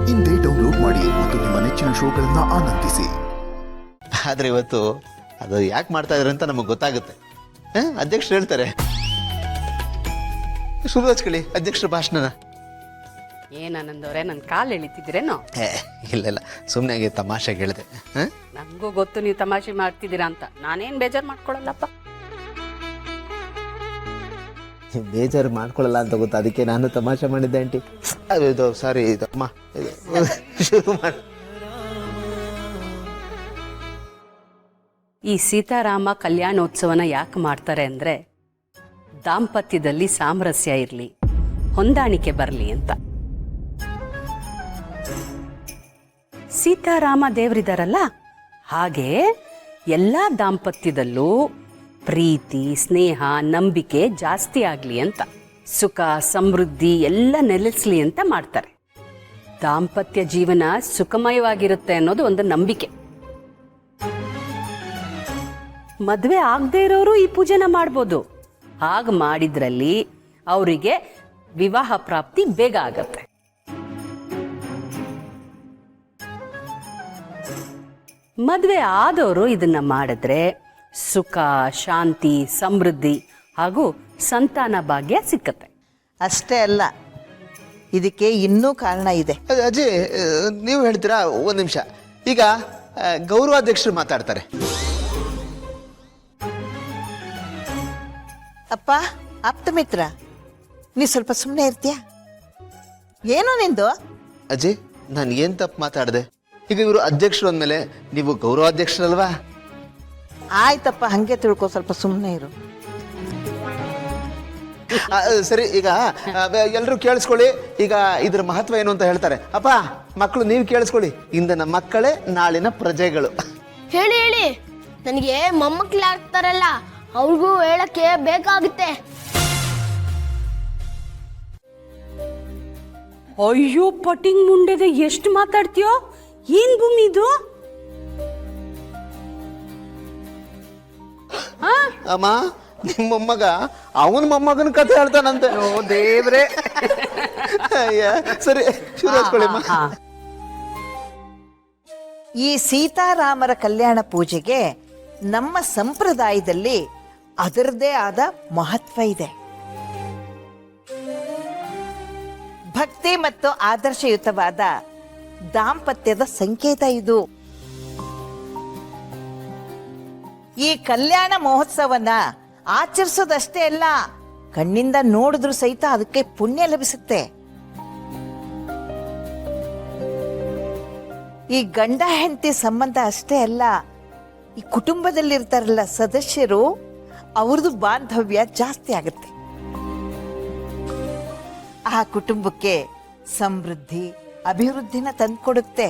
ಇಂದೇ ಡೌನ್ಲೋಡ್ ಮಾಡಿ ಮತ್ತು ನಿಮ್ಮ ನೆಚ್ಚಿನ ಶೋಗಳನ್ನ ಆನಂದಿಸಿ. ಆದ್ರೆ ಇವತ್ತು ಅದು ಯಾಕೆ ಮಾಡ್ತಾ ಇದಾರೆ ಅಂತ ನಮಗೆ ಗೊತ್ತಾಗುತ್ತೆ. ಅಧ್ಯಕ್ಷರು ಹೇಳ್ತಾರೆ, ಶುರು ಹಚ್ಕೊಳ್ಳಿ ಅಧ್ಯಕ್ಷರ ಭಾಷಣನ. ಏನಂದವ್ರೆ ನನ್ನ ಕಾಲು ಎಳಿತಿದ್ದೀರೇನೋ? ಇಲ್ಲ ಸುಮ್ಮನೆ ಹಾಗೆ ತಮಾಷೆಗೆ ಹೇಳಿದೆ. ನನಗೂ ಗೊತ್ತು ನೀವು ತಮಾಷೆ ಮಾಡ್ತಿದ್ದೀರಾ ಅಂತ. ನಾನೇನು ಬೇಜಾರು ಮಾಡ್ಕೊಳಲ್ಲಪ್ಪ. ಬೇಜಾರು ಮಾಡ್ಕೊಳ್ಳಲ್ಲ ಅಂತ ಗೊತ್ತು, ಅದಕ್ಕೆ ನಾನು ತಮಾಷೆ ಮಾಡಿದ್ದೆ ಆಂಟಿ. ಇದು ಸಾರಿ ಇದಮ್ಮ, ಶುರು ಮಾಡಿ. ಈ ಸೀತಾರಾಮ ಕಲ್ಯಾಣೋತ್ಸವನ ಯಾಕೆ ಮಾಡ್ತಾರೆ ಅಂದರೆ ದಾಂಪತ್ಯದಲ್ಲಿ ಸಾಮರಸ್ಯ ಇರಲಿ, ಹೊಂದಾಣಿಕೆ ಬರಲಿ ಅಂತ. ಸೀತಾರಾಮ ದೇವರಿದಾರಲ್ಲ, ಹಾಗೆ ಎಲ್ಲ ದಾಂಪತ್ಯದಲ್ಲೂ ಪ್ರೀತಿ, ಸ್ನೇಹ, ನಂಬಿಕೆ ಜಾಸ್ತಿ ಆಗಲಿ ಅಂತ, ಸುಖ ಸಮೃದ್ಧಿ ಎಲ್ಲ ನೆಲೆಸಲಿ ಅಂತ ಮಾಡ್ತಾರೆ. ದಾಂಪತ್ಯ ಜೀವನ ಸುಖಮಯವಾಗಿರುತ್ತೆ ಅನ್ನೋದು ಒಂದು ನಂಬಿಕೆ. ಮದುವೆ ಆಗದೆ ಇರೋರು ಈ ಪೂಜೆನ ಮಾಡ್ಬೋದು. ಹಾಗೆ ಮಾಡಿದ್ರಲ್ಲಿ ಅವರಿಗೆ ವಿವಾಹ ಪ್ರಾಪ್ತಿ ಬೇಗ ಆಗತ್ತೆ. ಮದುವೆ ಆದವರು ಇದನ್ನ ಮಾಡಿದ್ರೆ ಸುಖ, ಶಾಂತಿ, ಸಮೃದ್ಧಿ ಹಾಗೂ ಸಂತಾನ ಭಾಗ್ಯ ಸಿಕ್ಕತ್ತೆ. ಅಷ್ಟೇ ಅಲ್ಲ, ಇದಕ್ಕೆ ಇನ್ನೂ ಕಾರಣ ಇದೆ. ಅಜಯ್, ನೀವು ಹೇಳ್ತೀರಾ? ಒಂದು ನಿಮಿಷ. ಈಗ ಗೌರವಾಧ್ಯಕ್ಷರು ಮಾತಾಡ್ತಾರೆ. ಅಪ್ಪ, ಆಪ್ತ ಮಿತ್ರ, ನೀ ಸ್ವಲ್ಪ ಸುಮ್ಮನೆ ಇರ್ತೀಯ? ಏನೋ ನಿಂದು? ಅಜಯ್, ನಾನು ಏನು ತಪ್ಪು ಮಾತಾಡಿದೆ? ಈಗ ಇವರು ಅಧ್ಯಕ್ಷರು ಅಂದಮೇಲೆ ನೀವು ಗೌರವಾಧ್ಯಕ್ಷರಲ್ವಾ? ಆಯ್ತಪ್ಪ, ಹಂಗೆ ತಿಳ್ಕೊ, ಸ್ವಲ್ಪ ಸುಮ್ಮನೆ ಇರು. ಸರಿ, ಈಗ ಎಲ್ಲರೂ ಕೇಳಿಸ್ಕೊಳ್ಳಿ. ಈಗ ಇದ್ರ ಮಹತ್ವ ಏನು ಅಂತ ಹೇಳ್ತಾರೆ. ಅಪ್ಪ, ಮಕ್ಕಳು ನೀವು ಕೇಳಿಸ್ಕೊಳ್ಳಿ. ಇಂದಿನ ಮಕ್ಕಳೇ ನಾಳಿನ ಪ್ರಜೆಗಳು. ಹೇಳಿ, ನನಗೆ ಮೊಮ್ಮಕ್ಕಳಾಗ್ತಾರಲ್ಲ, ಅವ್ರಿಗೂ ಹೇಳಕ್ಕೆ ಬೇಕಾಗುತ್ತೆ. ಅಯ್ಯೋ ಪಟಿಂಗ್ ಮುಂಡೆದೆ, ಎಷ್ಟು ಮಾತಾಡ್ತೀಯೋ? ಏನ್ ಭೂಮಿ ಇದು? ಅಮ್ಮ, ನಿಮ್ಮ ಮೊಮ್ಮಗ ಅವನ ಮೊಮ್ಮಗನ ಕಥೆ ಹೇಳ್ತಾನಂತೆ. ಓ ದೇವ್ರೆ. ಸರಿ, ಶುರು ಹಚ್ಕೊಳ್ಳಿ ಅಮ್ಮ. ಈ ಸೀತಾರಾಮರ ಕಲ್ಯಾಣ ಪೂಜೆಗೆ ನಮ್ಮ ಸಂಪ್ರದಾಯದಲ್ಲಿ ಅದರದೇ ಆದ ಮಹತ್ವ ಇದೆ. ಭಕ್ತಿ ಮತ್ತು ಆದರ್ಶಯುತವಾದ ದಾಂಪತ್ಯದ ಸಂಕೇತ ಇದು. ಈ ಕಲ್ಯಾಣ ಮಹೋತ್ಸವನ ಆಚರಿಸೋದಷ್ಟೇ ಅಲ್ಲ, ಕಣ್ಣಿಂದ ನೋಡಿದ್ರು ಸಹಿತ ಅದಕ್ಕೆ ಪುಣ್ಯ ಲಭಿಸುತ್ತೆ. ಈ ಗಂಡ ಹೆಂಡತಿ ಸಂಬಂಧ ಅಷ್ಟೇ ಅಲ್ಲ, ಈ ಕುಟುಂಬದಲ್ಲಿರ್ತಾರಲ್ಲ ಸದಸ್ಯರು, ಅವ್ರದ್ದು ಬಾಂಧವ್ಯ ಜಾಸ್ತಿ ಆಗುತ್ತೆ. ಆ ಕುಟುಂಬಕ್ಕೆ ಸಮೃದ್ಧಿ, ಅಭಿವೃದ್ಧಿನ ತಂದ್ಕೊಡುತ್ತೆ.